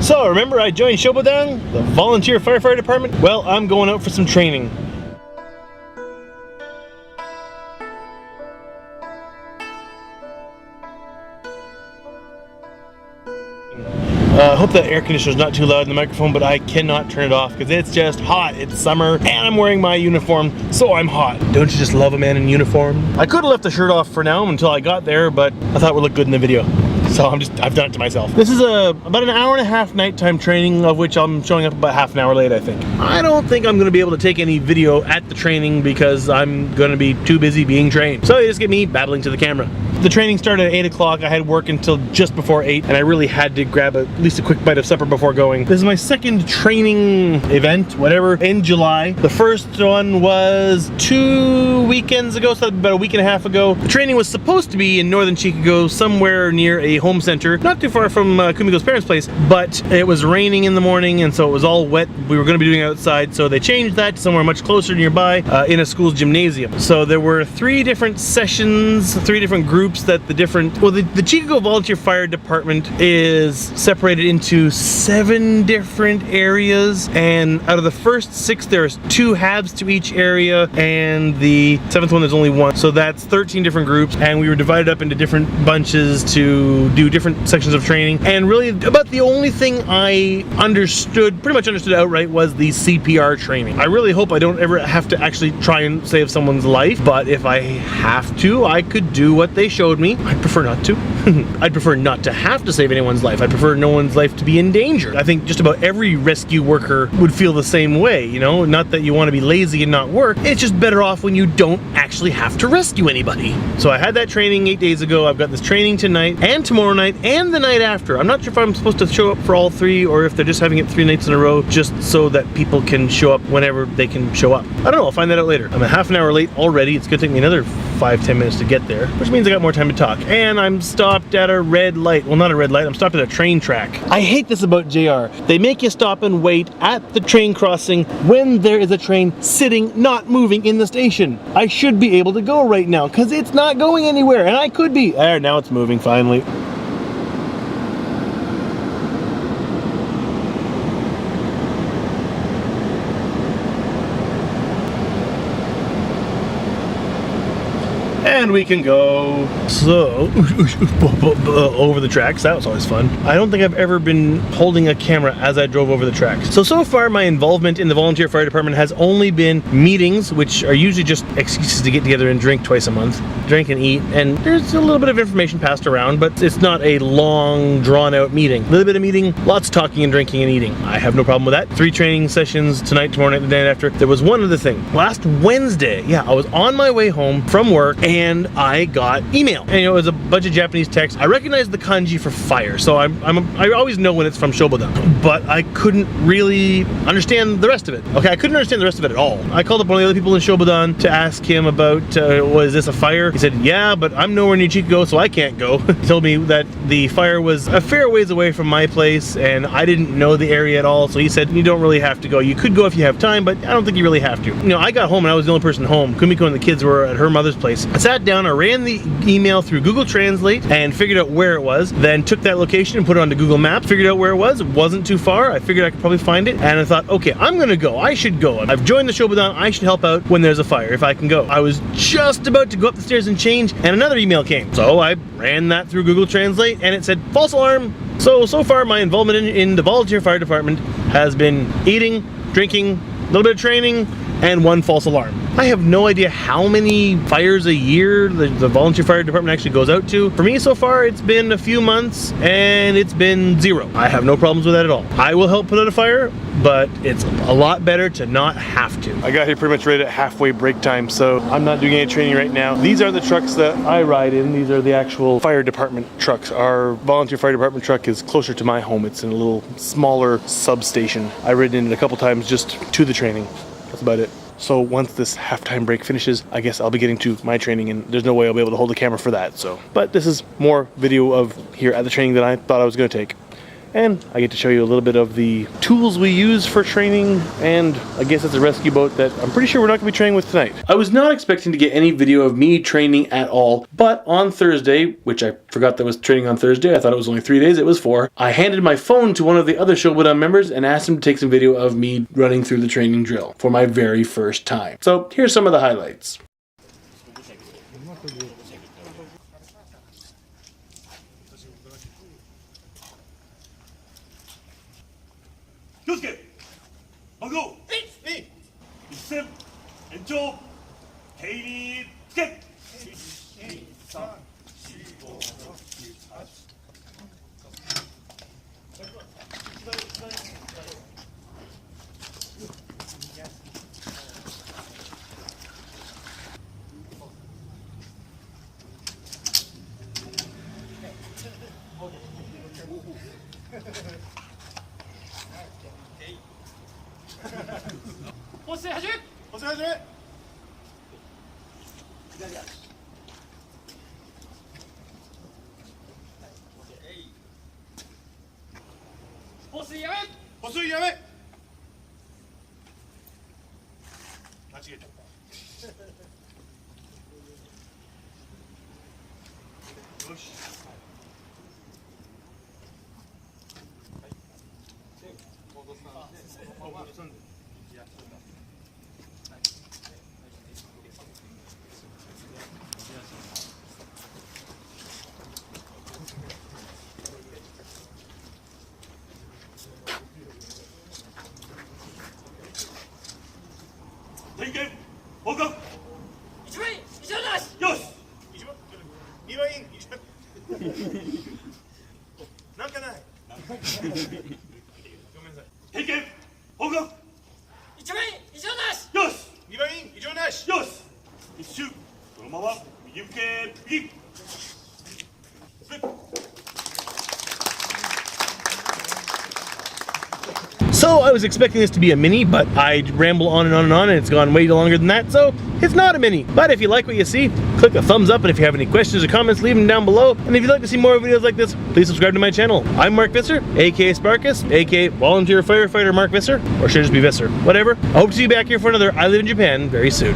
So remember I joined Shobodan, the volunteer firefighter department? Well, I'm going out for some training. I hope that air conditioner is not too loud in the microphone, but I cannot turn it off because it's just hot. It's summer and I'm wearing my uniform, so I'm hot. Don't you just love a man in uniform? I could have left the shirt off for now until I got there, but I thought it would look good in the video. So I've done it to myself. This is about an hour and a half nighttime training, of which I'm showing up about half an hour late, I think. I don't think I'm gonna be able to take any video at the training because I'm gonna be too busy being trained. So you just get me babbling to the camera. The training started at 8 o'clock. I had work until just before 8, and I really had to grab at least a quick bite of supper before going. This is my second training event, whatever, in July. The first one was 2 weekends ago, so about a week and a half ago. The training was supposed to be in northern Chicago, somewhere near a home center, not too far from Kumiko's parents' place, but it was raining in the morning, and so it was all wet. We were going to be doing it outside, so they changed that to somewhere much closer nearby in a school's gymnasium. So there were 3 different sessions, 3 different groups that the Chicago Volunteer Fire Department is separated into 7 different areas, and out of the first 6 there's 2 halves to each area, and the 7th one there's only 1. So that's 13 different groups, and we were divided up into different bunches to do different sections of training. And really about the only thing I pretty much understood outright, was the CPR training. I really hope I don't ever have to actually try and save someone's life, but if I have to, I could do what they showed me. I'd prefer not to. I'd prefer not to have to save anyone's life. I'd prefer no one's life to be in danger. I think just about every rescue worker would feel the same way, you know? Not that you want to be lazy and not work. It's just better off when you don't actually have to rescue anybody. So I had that training 8 days ago. I've got this training tonight and tomorrow night and the night after. I'm not sure if I'm supposed to show up for all 3 or if they're just having it 3 nights in a row just so that people can show up whenever they can show up. I don't know, I'll find that out later. I'm a half an hour late already. It's gonna take me another 5-10 minutes to get there, which means I got more time to talk. And I'm stopped at a red light. Well, not a red light, I'm stopped at a train track. I hate this about JR. They make you stop and wait at the train crossing when there is a train sitting, not moving in the station. I should be able to go right now because it's not going anywhere, and I could be. There, now it's moving finally. And we can go. So, over the tracks, that was always fun. I don't think I've ever been holding a camera as I drove over the tracks. So far my involvement in the volunteer fire department has only been meetings, which are usually just excuses to get together and drink twice a month. Drink and eat, and there's a little bit of information passed around, but it's not a long, drawn-out meeting. A little bit of meeting, lots of talking and drinking and eating. I have no problem with that. 3 training sessions tonight, tomorrow night, and the day after. There was one other thing. Last Wednesday, yeah, I was on my way home from work, and I got email. And it was a bunch of Japanese text. I recognized the kanji for fire, so I always know when it's from Shobodan, but I couldn't really understand the rest of it. Okay, I couldn't understand the rest of it at all. I called up one of the other people in Shobodan to ask him about, was this a fire? He said, yeah, but I'm nowhere near Chicago, so I can't go. He told me that the fire was a fair ways away from my place, and I didn't know the area at all, so he said, you don't really have to go. You could go if you have time, but I don't think you really have to. You know, I got home and I was the only person home. Kumiko and the kids were at her mother's place. I sat down, I ran the email through Google Translate and figured out where it was, then took that location and put it onto Google Maps, figured out where it was. It wasn't too far. I figured I could probably find it, and I thought, okay, I'm gonna go. I should go. I've joined the Shobodan. I should help out when there's a fire, if I can go. I was just about to go up the stairs and change, and another email came. So I ran that through Google Translate, and it said, false alarm. So far my involvement in the volunteer fire department has been eating, drinking, a little bit of training, and 1 false alarm. I have no idea how many fires a year the volunteer fire department actually goes out to. For me so far, it's been a few months and it's been 0. I have no problems with that at all. I will help put out a fire, but it's a lot better to not have to. I got here pretty much right at halfway break time, so I'm not doing any training right now. These are the trucks that I ride in. These are the actual fire department trucks. Our volunteer fire department truck is closer to my home. It's in a little smaller substation. I've ridden in it a couple times just to the training. That's about it. So once this halftime break finishes, I guess I'll be getting to my training, and there's no way I'll be able to hold the camera for that. But this is more video of here at the training than I thought I was going to take. and I get to show you a little bit of the tools we use for training, and I guess it's a rescue boat that I'm pretty sure we're not going to be training with tonight. I was not expecting to get any video of me training at all, but on Thursday, which I forgot that was training on Thursday, I thought it was only 3 days, it was 4, I handed my phone to one of the other Shobodan members and asked him to take some video of me running through the training drill for my very first time. So here's some of the highlights. 왼쪽 개인 스텝. 버스 하지? 버스 하지? 버스 야매? 버스 야매. 다치겠다. 요시. 땡겨 보고 이주민 이전아 요시 이주민 니바인 이주민 난까나이 땡겨 보고 이주민 이전아 요시 니바인 이주민 요시 이슈 도마와 미유케 빅 So I was expecting this to be a mini, but I ramble on and on and on, and it's gone way longer than that, so it's not a mini. But if you like what you see, click a thumbs up, and if you have any questions or comments, leave them down below. And if you'd like to see more videos like this, please subscribe to my channel. I'm Mark Visser, aka Sparkuus, aka Volunteer Firefighter Mark Visser, or should it just be Visser? Whatever. I hope to see you back here for another I Live in Japan very soon.